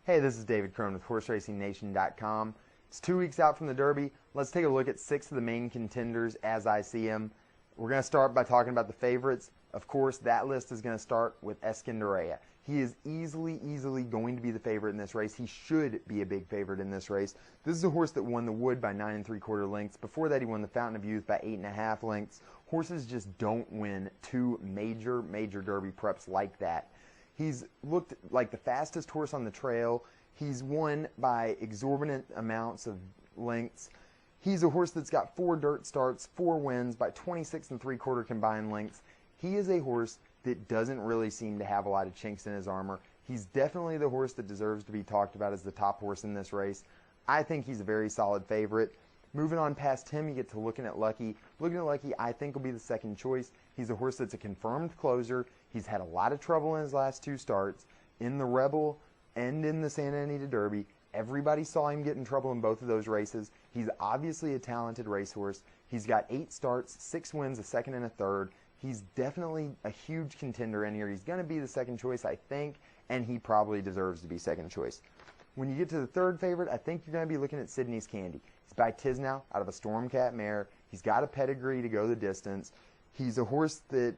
Hey, this is David Crone with HorseRacingNation.com. It's 2 weeks out from the Derby. Let's take a look at 6 of the main contenders as I see them. We're going to start by talking about the favorites. Of course, that list is going to start with Escandarea. He is easily going to be the favorite in this race. He should be a big favorite in this race. This is a horse that won the Wood by 9 3/4 lengths. Before that, he won the Fountain of Youth by 8 1/2 lengths. Horses just don't win 2 major Derby preps like that. He's looked like the fastest horse on the trail. He's won by exorbitant amounts of lengths. He's a horse that's got 4 dirt starts, 4 wins by 26 3/4 combined lengths. He is a horse that doesn't really seem to have a lot of chinks in his armor. He's definitely the horse that deserves to be talked about as the top horse in this race. I think he's a very solid favorite. Moving on past him, you get to Looking at Lucky. Looking at Lucky, I think, will be the second choice. He's a horse that's a confirmed closer. He's had a lot of trouble in his last 2 starts. In the Rebel and in the Santa Anita Derby, everybody saw him get in trouble in both of those races. He's obviously a talented racehorse. He's got 8 starts, 6 wins, a second and a third. He's definitely a huge contender in here. He's going to be the second choice, I think, and he probably deserves to be second choice. When you get to the third favorite, I think you're going to be looking at Sydney's Candy. He's by Tiznow out of a Stormcat mare. He's got a pedigree to go the distance. He's a horse that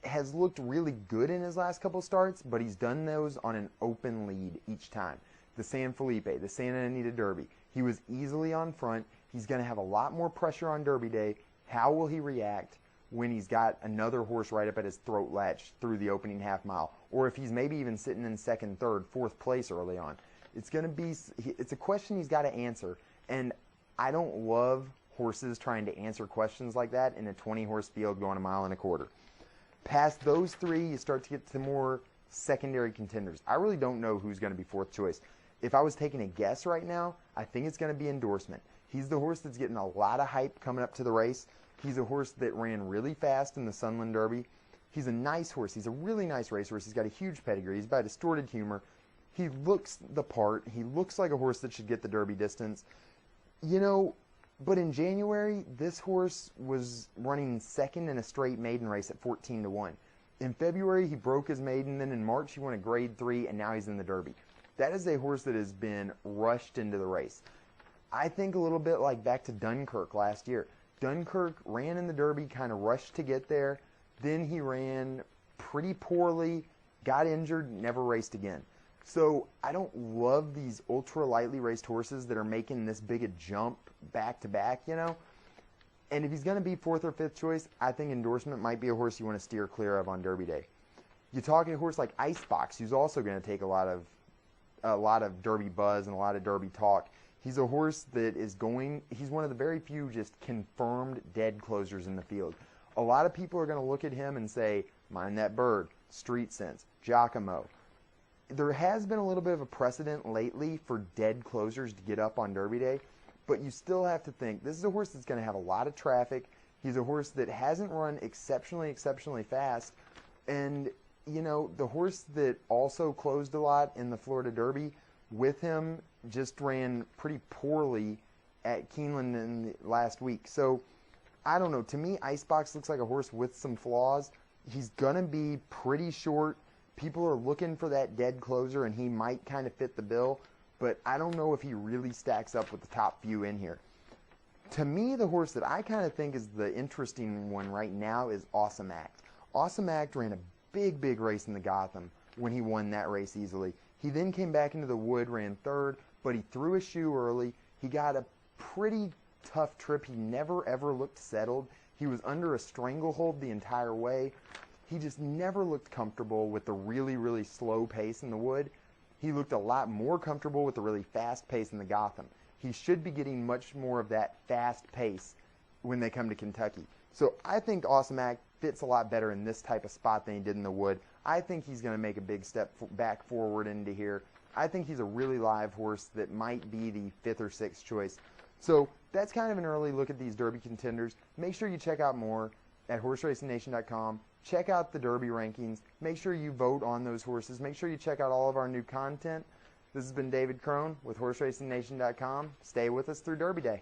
has looked really good in his last couple starts, but he's done those on an open lead each time. The San Felipe, the Santa Anita Derby, he was easily on front. He's going to have a lot more pressure on Derby Day. How will he react when he's got another horse right up at his throat latch through the opening half mile? Or if he's maybe even sitting in second, third, fourth place early on. It's a question he's got to answer, and I don't love horses trying to answer questions like that in a 20-horse field going 1.25 miles. Past those 3, you start to get to more secondary contenders. I really don't know who's going to be fourth choice. If I was taking a guess right now, I think it's going to be Endorsement. He's the horse that's getting a lot of hype coming up to the race. He's a horse that ran really fast in the Sunland Derby. He's a nice horse. He's a really nice racehorse. He's got a huge pedigree. He's by Distorted Humor. He looks the part. He looks like a horse that should get the Derby distance. You know, but in January, this horse was running second in a straight maiden race at 14 to 1. In February, he broke his maiden. Then in March, he won a grade 3, and now he's in the Derby. That is a horse that has been rushed into the race. I think a little bit like back to Dunkirk last year. Dunkirk ran in the Derby, kind of rushed to get there. Then he ran pretty poorly, got injured, never raced again. So I don't love these ultra lightly raced horses that are making this big a jump back to back, you know. And if he's going to be 4th or 5th choice, I think Endorsement might be a horse you want to steer clear of on Derby Day. You talk a horse like Icebox, who's also going to take a lot of Derby buzz and a lot of Derby talk. He's a horse that he's one of the very few just confirmed dead closers in the field. A lot of people are going to look at him and say, Mind That Bird, Street Sense, Giacomo. There has been a little bit of a precedent lately for dead closers to get up on Derby Day, but you still have to think, this is a horse that's going to have a lot of traffic. He's a horse that hasn't run exceptionally fast, and, you know, the horse that also closed a lot in the Florida Derby with him just ran pretty poorly at Keeneland in the last week. So, I don't know. To me, Icebox looks like a horse with some flaws. He's going to be pretty short. People are looking for that dead closer, and he might kind of fit the bill, but I don't know if he really stacks up with the top few in here. To me, the horse that I kind of think is the interesting one right now is Awesome Act. Awesome Act ran a big race in the Gotham when he won that race easily. He then came back into the Wood, ran 3rd, but he threw a shoe early. He got a pretty tough trip. He never ever looked settled. He was under a stranglehold the entire way. He just never looked comfortable with the really slow pace in the Wood. He looked a lot more comfortable with the really fast pace in the Gotham. He should be getting much more of that fast pace when they come to Kentucky. So I think Awesome Act fits a lot better in this type of spot than he did in the Wood. I think he's going to make a big step back forward into here. I think he's a really live horse that might be the 5th or 6th choice. So that's kind of an early look at these Derby contenders. Make sure you check out more at HorseRacingNation.com. Check out the Derby rankings. Make sure you vote on those horses. Make sure you check out all of our new content. This has been David Crone with HorseRacingNation.com. Stay with us through Derby Day.